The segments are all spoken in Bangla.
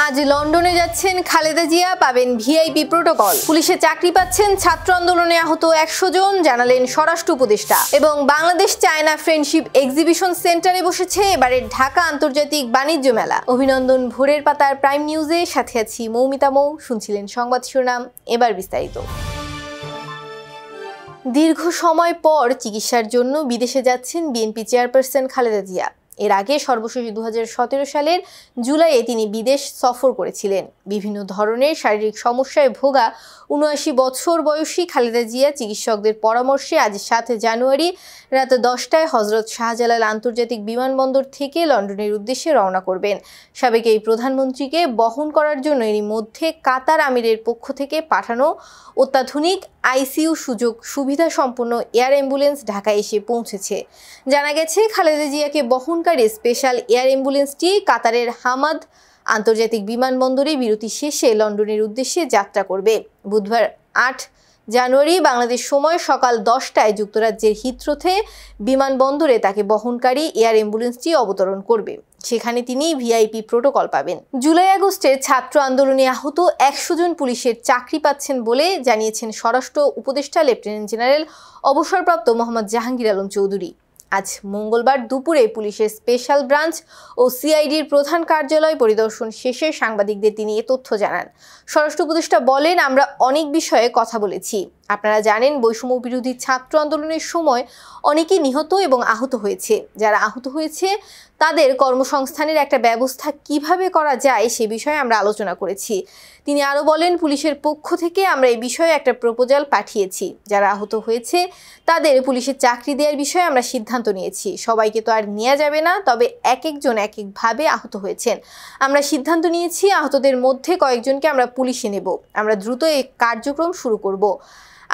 আজ লন্ডনে যাচ্ছেন খালেদা জিয়া, পাবেন ভিআইপি প্রোটোকল। পুলিশে চাকরি পাচ্ছেন, ছাত্র আন্দোলনে আহত 100 জন, জানালেন স্বরাষ্ট্র উপদেষ্টা। এবং বাংলাদেশ চায়না ফ্রেন্ডশিপ এক্সিবিশন সেন্টারে বসেছে এবারের ঢাকা আন্তর্জাতিক বাণিজ্য মেলা। অভিনন্দন ভোরের পাতার প্রাইম নিউজে, সাথে আছি মৌমিতা মৌ। শুনছিলেন সংবাদ শিরোনাম, এবার বিস্তারিত। দীর্ঘ সময় পর চিকিৎসার জন্য বিদেশে যাচ্ছেন বিএনপি চেয়ারপারসন খালেদা জিয়া। এর আগে সর্বশেষ 2017 সালের জুলাইয়ে তিনি বিদেশ সফর করেছিলেন। বিভিন্ন ধরনের শারীরিক সমস্যায় ভোগা 79 বছর বয়সী খালেদা জিয়া চিকিৎসকদের পরামর্শে আজ 7 জানুয়ারি রাত 10টায় হজরত শাহজালাল আন্তর্জাতিক বিমানবন্দর থেকে লন্ডনের উদ্দেশ্যে রওনা করবেন। সাবেক এই প্রধানমন্ত্রীকে বহন করার জন্য এরই মধ্যে কাতার আমিরের পক্ষ থেকে পাঠানো অত্যাধুনিক আইসিইউ সুবিধা সম্পন্ন এয়ার অ্যাম্বুলেন্স ঢাকায় এসে পৌঁছেছে। জানা গেছে, খালেদা জিয়াকে বহনকারী স্পেশাল এয়ার অ্যাম্বুলেন্সটি কাতারের হামাদ আন্তর্জাতিক বিমানবন্দরে বিরতি শেষে লন্ডনের উদ্দেশ্যে যাত্রা করবে। বুধবার 8 জানুয়ারি বাংলাদেশ সময় সকাল 10টায় যুক্তরাজ্যের হিথ্রোতে বিমানবন্দরে তাকে বহনকারী এয়ার অ্যাম্বুলেন্সটি অবতরণ করবে। সেখানে তিনি ভিআইপি প্রোটোকল পাবেন। জুলাই আগস্টের ছাত্র আন্দোলনে আহত 100 জন পুলিশের চাকরি পাচ্ছেন বলে জানিয়েছেন স্বরাষ্ট্র উপদেষ্টা লেফটেন্যান্ট জেনারেল অবসরপ্রাপ্ত মোহাম্মদ জাহাঙ্গীর আলম চৌধুরী। আজ মঙ্গলবার দুপুরে পুলিশের স্পেশাল ব্রাঞ্চ ও সিআইডির প্রধান কার্যালয় পরিদর্শন শেষে সাংবাদিকদের তিনি এ তথ্য জানান। স্বরাষ্ট্র উপদেষ্টা বলেন, আমরা অনেক বিষয়ে কথা বলেছি। আপনারা জানেন, বৈষম্য বিরোধী ছাত্র আন্দোলনের সময় অনেকেই নিহত এবং আহত হয়েছে। যারা আহত হয়েছে তাদের কর্মসংস্থানের একটা ব্যবস্থা কিভাবে করা যায় সে বিষয়ে আমরা আলোচনা করেছি। তিনি আরও বলেন, পুলিশের পক্ষ থেকে আমরা এই বিষয়ে একটা প্রপোজাল পাঠিয়েছি। যারা আহত হয়েছে তাদের পুলিশের চাকরি দেওয়ার বিষয়ে আমরা সিদ্ধান্ত নিয়েছি। সবাইকে তো আর নেওয়া যাবে না, তবে এক একজন এক একভাবে আহত হয়েছেন। আমরা সিদ্ধান্ত নিয়েছি আহতদের মধ্যে কয়েকজনকে আমরা পুলিশে নেব। আমরা দ্রুত এই কার্যক্রম শুরু করব।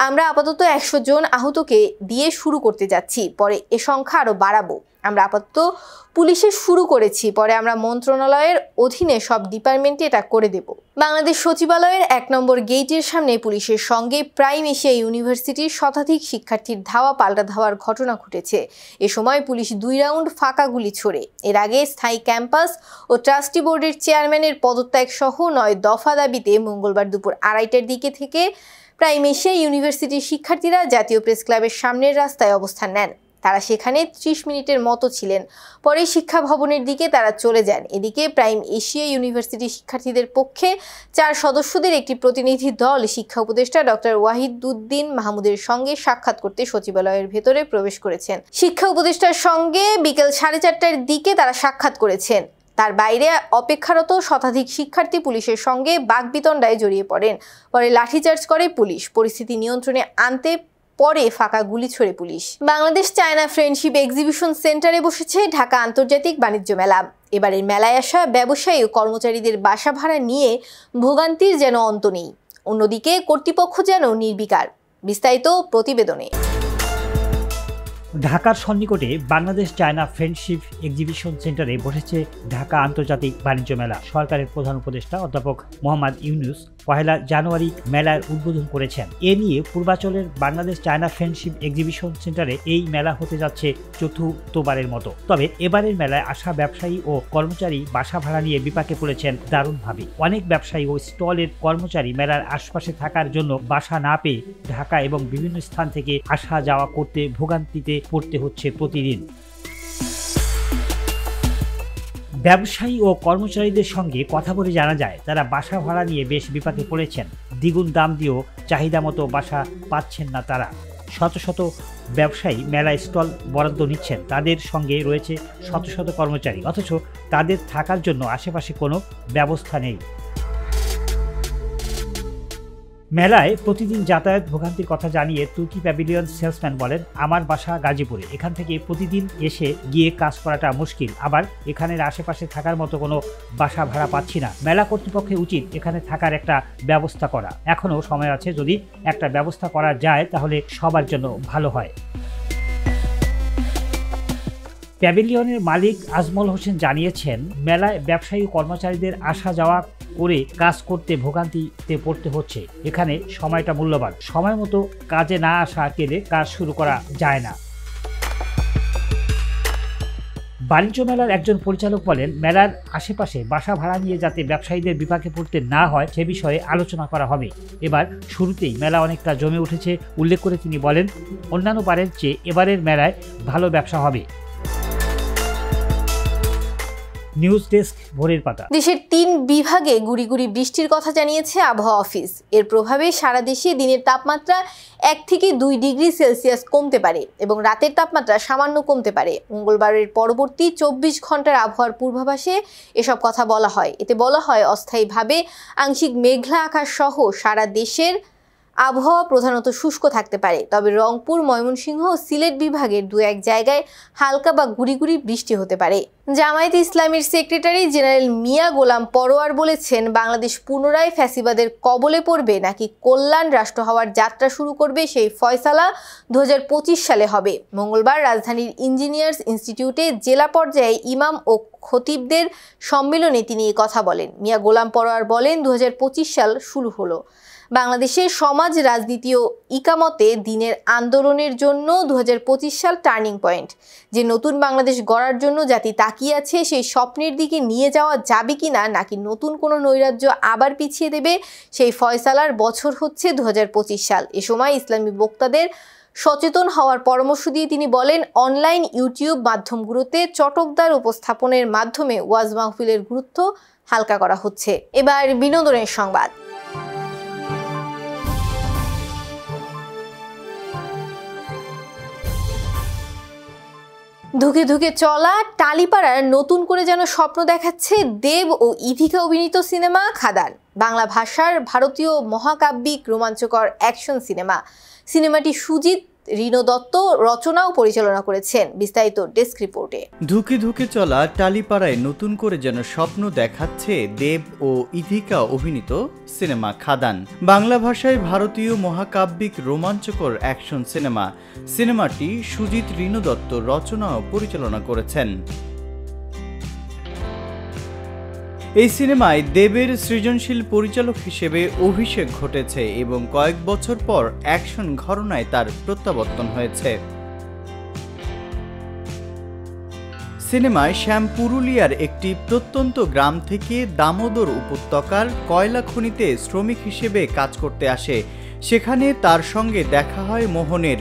আমরা আপাতত 100 জন আহতকে দিয়ে শুরু করতে যাচ্ছি, পরে এ সংখ্যা আরও বাড়াবো। আমরা আপাতত পুলিশে শুরু করেছি, পরে আমরা মন্ত্রণালয়ের অধীনে সব ডিপার্টমেন্টে এটা করে দেব। বাংলাদেশ সচিবালয়ের 1 নম্বর গেটের সামনে পুলিশের সঙ্গে প্রাইম এশিয়া ইউনিভার্সিটির শতাধিক শিক্ষার্থীর ধাওয়া পাল্টা ধাওয়ার ঘটনা ঘটেছে। এ সময় পুলিশ 2 রাউন্ড ফাঁকা গুলি ছোড়ে। এর আগে স্থায়ী ক্যাম্পাস ও ট্রাস্টি বোর্ডের চেয়ারম্যানের পদত্যাগ সহ 9 দফা দাবিতে মঙ্গলবার দুপুর 2:30টার দিকে থেকে প্রাইম এশিয়া ইউনিভার্সিটির শিক্ষার্থীরা জাতীয় প্রেস ক্লাবের সামনের রাস্তায় অবস্থান নেন। তারা সেখানে 30 মিনিটের মতো ছিলেন। পরে শিক্ষা ভবনের দিকে তারা চলে যান। এদিকে প্রাইম এশিয়া ইউনিভার্সিটির শিক্ষার্থীদের পক্ষে 4 সদস্যদের একটি প্রতিনিধি দল শিক্ষা উপদেষ্টা ডক্টর ওয়াহিদুদ্দিন মাহমুদের সঙ্গে সাক্ষাৎ করতে সচিবালয়ের ভেতরে প্রবেশ করেছেন। শিক্ষা উপদেষ্টার সঙ্গে বিকেল 4:30টার দিকে তারা সাক্ষাৎ করেছেন। তার বাইরে অপেক্ষারত শতাধিক শিক্ষার্থী পুলিশের সঙ্গে বাকবিতণ্ডায় জড়িয়ে পড়েন। পরে লাঠিচার্জ করে পুলিশ। পরিস্থিতি নিয়ন্ত্রণে আনতে পরে ফাঁকা গুলি ছোড়ে police. Bangladesh China friendship exhibition সেন্টারে বসেছে ঢাকা আন্তর্জাতিক বাণিজ্য মেলা। এবারের মেলায় আসা ব্যবসায়ী ও কর্মচারীদের বাসা ভাড়া নিয়ে ভোগান্তির যেন অন্ত নেই। অন্যদিকে কর্তৃপক্ষ যেন নির্বিকার। বিস্তারিত প্রতিবেদনে। ঢাকার সন্নিকটে বাংলাদেশ চায়না ফ্রেন্ডশিপ এক্সিবিশন সেন্টারে বসেছে ঢাকা আন্তর্জাতিক বাণিজ্য মেলা। সরকারের প্রধান উপদেষ্টা অধ্যাপক মোহাম্মদ ইউনূস 1 জানুয়ারি মেলার উদ্বোধন করেছেন। এ নিয়ে পূর্বাচলের বাংলাদেশ চায়না ফ্রেন্ডশিপ এক্সিবিশন সেন্টারে এই মেলা হতে যাচ্ছে চতুর্থবারের মতো। তবে এবারের মেলায় আসা ব্যবসায়ী ও কর্মচারী বাসা ভাড়া নিয়ে বিপাকে পড়েছেন দারুণভাবে। অনেক ব্যবসায়ী ও স্টলের কর্মচারী মেলার আশপাশে থাকার জন্য বাসা না পেয়ে ঢাকা এবং বিভিন্ন স্থান থেকে আসা যাওয়া করতে ভোগান্তিতে পড়তে হচ্ছে প্রতিদিন। ব্যবসায়ী ও কর্মচারীদের সঙ্গে কথা বলে জানা যায়, তারা বাসা ভাড়া নিয়ে বেশ বিপাকে পড়েছেন। দ্বিগুণ দাম দিয়েও চাহিদা মতো বাসা পাচ্ছেন না তারা। শত শত ব্যবসায়ী মেলায় স্টল বরাদ্দ নিচ্ছেন, তাদের সঙ্গে রয়েছে শত শত কর্মচারী, অথচ তাদের থাকার জন্য আশেপাশে কোনো ব্যবস্থা নেই। মেলায় প্রতিদিন যাতায়াত ভোগান্তির কথা জানিয়ে তুর্কি প্যাভিলিয়ন সেলসম্যান বলেন, আমার বাসা গাজীপুরে, এখান থেকে প্রতিদিন এসে গিয়ে কাজ করাটা মুশকিল, আবার এখানের আশেপাশে থাকার মতো কোনো বাসা ভাড়া পাচ্ছি না। মেলা কর্তৃপক্ষের উচিত এখানে থাকার একটা ব্যবস্থা করা। এখনও সময় আছে, যদি একটা ব্যবস্থা করা যায় তাহলে সবার জন্য ভালো হয়। প্যাভিলিয়নের মালিক আজমল হোসেন জানিয়েছেন, মেলায় ব্যবসায়ী কর্মচারীদের আসা যাওয়া করে কাজ করতে ভোগান্তিতে পড়তে হচ্ছে। এখানে সময়টা মূল্যবান, সময় মতো কাজে না আসা গেলে কাজ শুরু করা যায় না। বাণিজ্য মেলার একজন পরিচালক বলেন, মেলার আশেপাশে বাসা ভাড়া নিয়ে যাতে ব্যবসায়ীদের বিপাকে পড়তে না হয় সে বিষয়ে আলোচনা করা হবে। এবার শুরুতেই মেলা অনেকটা জমে উঠেছে উল্লেখ করে তিনি বলেন, অন্যান্য বারের চেয়ে এবারের মেলায় ভালো ব্যবসা হবে। নিউজ ডেস্ক, ভোরের পাতা। দেশের 3 বিভাগে গুড়ি গুড়ি বৃষ্টির কথা জানিয়েছে আবহাওয়া অফিস। এর প্রভাবে সারা দেশে দিনের তাপমাত্রা 1 থেকে 2 ডিগ্রি সেলসিয়াস কমতে পারে এবং রাতের তাপমাত্রা সামান্য কমতে পারে। মঙ্গলবারের পরবর্তী 24 ঘন্টার আবহাওয়ার পূর্বাভাসে এসব কথা বলা হয়। এতে বলা হয়, অস্থায়ীভাবে আংশিক মেঘলা আকাশ সহ সারা দেশের আবহাওয়া প্রধানত শুষ্ক থাকতে পারে, তবে রংপুর, ময়মনসিংহ ও সিলেট বিভাগের 2-1 জায়গায় হালকা বা গুড়ি গুড়ি বৃষ্টি হতে পারে। জামায়াতে ইসলামীর সেক্রেটারি জেনারেল মিয়া গোলাম পরোয়ার বলেছেন, বাংলাদেশ পুনরায় ফ্যাসিবাদের কবলে পড়বে নাকি কল্যাণ রাষ্ট্র হওয়ার যাত্রা শুরু করবে সেই ফয়সালা 2025 সালে হবে। মঙ্গলবার রাজধানীর ইঞ্জিনিয়ার্স ইনস্টিটিউটে জেলা পর্যায়ে ইমাম ও খতিবদের সম্মেলনে তিনি এই কথা বলেন। মিয়া গোলাম পরোয়ার বলেন, 2025 সাল শুরু হলো। বাংলাদেশের সমাজ, রাজনীতি ও ইকামতে দিনের আন্দোলনের জন্য 2025 সাল টার্নিং পয়েন্ট। যে নতুন বাংলাদেশ গড়ার জন্য জাতি তাকিয়ে আছে, সেই স্বপ্নের দিকে নিয়ে যাওয়া যাবে কিনা নাকি নতুন কোনো নৈরাজ্য আবার পিছিয়ে দেবে, সেই ফয়সালার বছর হচ্ছে 2025 সাল। এ সময় ইসলামী বক্তাদের সচেতন হওয়ার পরামর্শ দিয়ে তিনি বলেন, অনলাইন ইউটিউব মাধ্যমগুলোতে চটকদার উপস্থাপনের মাধ্যমে ওয়াজ মাহফিলের গুরুত্ব হালকা করা হচ্ছে। এবার বিনোদনের সংবাদ। ধুকে ধুকে চলা টালিপাড়ার নতুন করে যেন স্বপ্ন দেখাচ্ছে দেব ও ইধিকা অভিনীত সিনেমা খাদান। বাংলা ভাষার ভারতীয় মহাকাব্যিক রোমাঞ্চকর অ্যাকশন সিনেমা। সিনেমাটি সুজিত রিনো দত্ত রচনা ও পরিচালনা করেছেন। বিস্তারিত ডেস্ক রিপোর্টে। ধুকে ধুকে চলা টালিপাড়ায় নতুন করে যেন স্বপ্ন দেখাচ্ছে দেব ও ইধিকা অভিনীত সিনেমা খাদান। বাংলা ভাষায় ভারতীয় মহাকাব্যিক রোমাঞ্চকর অ্যাকশন সিনেমা। সিনেমাটি সুজিত রিনো দত্ত রচনা ও পরিচালনা করেছেন। এই সিনেমায় দেবের সৃজনশীল পরিচালক হিসেবে অভিষেক ঘটেছে এবং কয়েক বছর পর অ্যাকশন ঘরানায় তার প্রত্যাবর্তন হয়েছে। সিনেমায় শ্যাম পুরুলিয়ার একটি প্রত্যন্ত গ্রাম থেকে দামোদর উপত্যকার কয়লা খনিতে শ্রমিক হিসেবে কাজ করতে আসে। সেখানে তার সঙ্গে দেখা হয় মোহনের।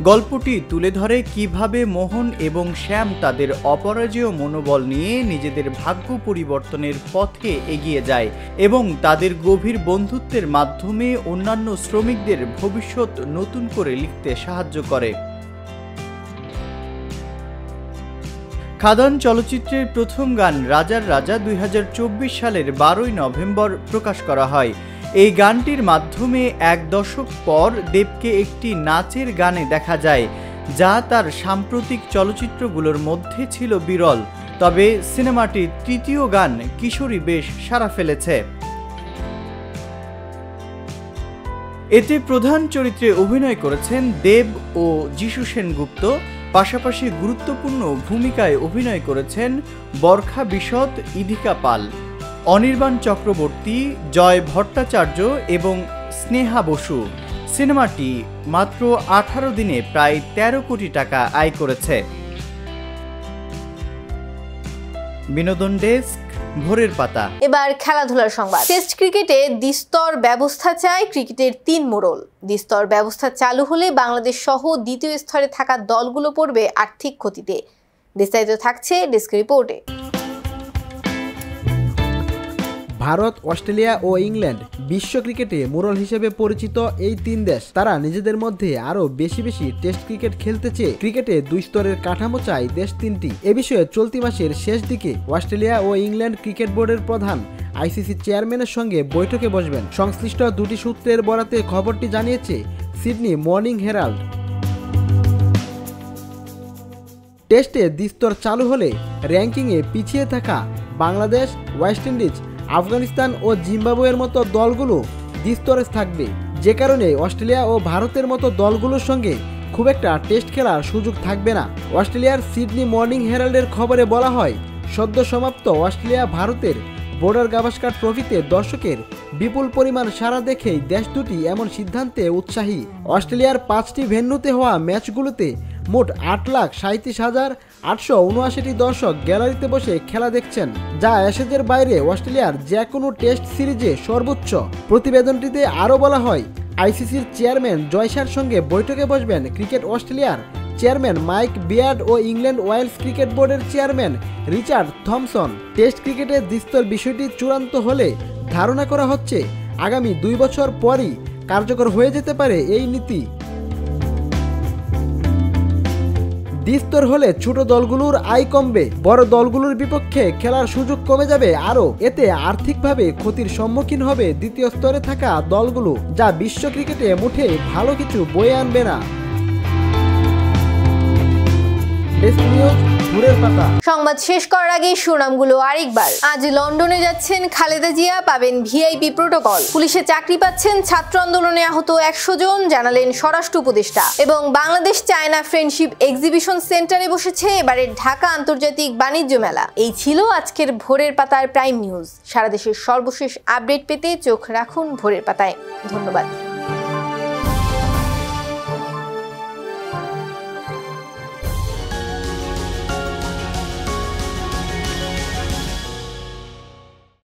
গল্পটি তুলে ধরে কিভাবে মোহন এবং শ্যাম তাদের অপরাজেয় মনোবল নিয়ে নিজেদের ভাগ্য পরিবর্তনের পথে এগিয়ে যায় এবং তাদের গভীর বন্ধুত্বের মাধ্যমে অন্যান্য শ্রমিকদের ভবিষ্যৎ নতুন করে লিখতে সাহায্য করে। খাদান চলচ্চিত্রের প্রথম গান রাজার রাজা 2024 সালের 12 নভেম্বর প্রকাশ করা হয়। এই গানটির মাধ্যমে 1 দশক পর দেবকে একটি নাচের গানে দেখা যায়, যা তার সাম্প্রতিক চলচ্চিত্রগুলোর মধ্যে ছিল বিরল। তবে সিনেমাটির তৃতীয় গান কিশোরী বেশ সাড়া ফেলেছে। এতে প্রধান চরিত্রে অভিনয় করেছেন দেব ও যিশু সেনগুপ্ত। পাশাপাশি গুরুত্বপূর্ণ ভূমিকায় অভিনয় করেছেন বরখা বিশদ, ইধিকা পাল, অনির্বাণ চক্রবর্তী, জয় ভট্টাচার্য এবং স্নেহা বসু। সিনেমাটি মাত্র 18 দিনে প্রায় 13 কোটি টাকা আয় করেছে। বিনোদন ডেস্ক, ভোরের পাতা। এবার খেলাধুলার সংবাদ। টেস্ট ক্রিকেটে দ্বিস্তর ব্যবস্থা চায় ক্রিকেটের 3 মোড়ল। দ্বিস্তর ব্যবস্থা চালু হলে বাংলাদেশ সহ দ্বিতীয় স্তরে থাকা দলগুলো পড়বে আর্থিক ক্ষতিতে। বিস্তারিত থাকছে ডেস্ক রিপোর্টে। ভারত, অস্ট্রেলিয়া ও ইংল্যান্ড বিশ্ব ক্রিকেটে মোড়ল হিসেবে পরিচিত এই 3 দেশ তারা নিজেদের মধ্যে আরো বেশি টেস্ট ক্রিকেট খেলতে চেয়ে ক্রিকেটে 2 স্তরের কাঠামো চায় দেশ 3টি। এ বিষয়ে চলতি মাসের শেষ দিকে অস্ট্রেলিয়া ও ইংল্যান্ড ক্রিকেট বোর্ডের প্রধান আইসিসি চেয়ারম্যানের সঙ্গে বৈঠকে বসবেন। সংশ্লিষ্ট 2টি সূত্রের বরাতে খবরটি জানিয়েছে সিডনি মর্নিং হেরাল্ড। টেস্টে দ্বিস্তর চালু হলে র্যাঙ্কিংয়ে পিছিয়ে থাকা বাংলাদেশ, ওয়েস্ট ইন্ডিজ, আফগানিস্তান ও জিম্বাবুয়ের মতো দলগুলো দ্বিস্তরে থাকবে, যে কারণে অস্ট্রেলিয়া ও ভারতের মতো দলগুলোর সঙ্গে খুব একটা টেস্ট খেলার সুযোগ থাকবে না। অস্ট্রেলিয়ার সিডনি মর্নিং হেরাল্ডের খবরে বলা হয়, সদ্য সমাপ্ত অস্ট্রেলিয়া ভারতের বর্ডার গাভাস্কার ট্রফিতে দর্শকের বিপুল পরিমাণ সাড়া দেখেই দেশ দুটি এমন সিদ্ধান্তে উৎসাহী। অস্ট্রেলিয়ার 5টি ভেন্যুতে হওয়া ম্যাচগুলোতে মোট 8,37,879টি দর্শক গ্যালারিতে বসে খেলা দেখছেন, যা অ্যাশেজের বাইরে অস্ট্রেলিয়ার যে কোনো টেস্ট সিরিজে সর্বোচ্চ। প্রতিবেদনটিতে আরও বলা হয়, আইসিসির চেয়ারম্যান জয়সার সঙ্গে বৈঠকে বসবেন ক্রিকেট অস্ট্রেলিয়ার চেয়ারম্যান মাইক বিয়ার্ড ও ইংল্যান্ড ওয়েলস ক্রিকেট বোর্ডের চেয়ারম্যান রিচার্ড থমসন। টেস্ট ক্রিকেটের দ্বিস্তর বিষয়টি চূড়ান্ত হলে ধারণা করা হচ্ছে আগামী 2 বছর পরই কার্যকর হয়ে যেতে পারে এই নীতি। দ্বিস্তর হলে ছোট দলগুলোর আয় কমবে, বড় দলগুলোর বিপক্ষে খেলার সুযোগ কমে যাবে আরও। এতে আর্থিকভাবে ক্ষতির সম্মুখীন হবে দ্বিতীয় স্তরে থাকা দলগুলো, যা বিশ্ব ক্রিকেটে মোটেই ভালো কিছু বয়ে আনবে না। সংবাদ শেষ করার আগে শিরোনামগুলো আরেকবার। আজ লন্ডনে যাচ্ছেন খালেদা জিয়া, পাবেন ভিআইপি প্রোটোকল। পুলিশে চাকরি পাচ্ছেন ছাত্র আন্দোলনে আহত 100 জন, জানালেন স্বরাষ্ট্র উপদেষ্টা। এবং বাংলাদেশ চায়না ফ্রেন্ডশিপ এক্সিবিশন সেন্টারে বসেছে এবারের ঢাকা আন্তর্জাতিক বাণিজ্য মেলা। এই ছিল আজকের ভোরের পাতার প্রাইম নিউজ। সারা দেশের সর্বশেষ আপডেট পেতে চোখ রাখুন ভোরের পাতায়। ধন্যবাদ।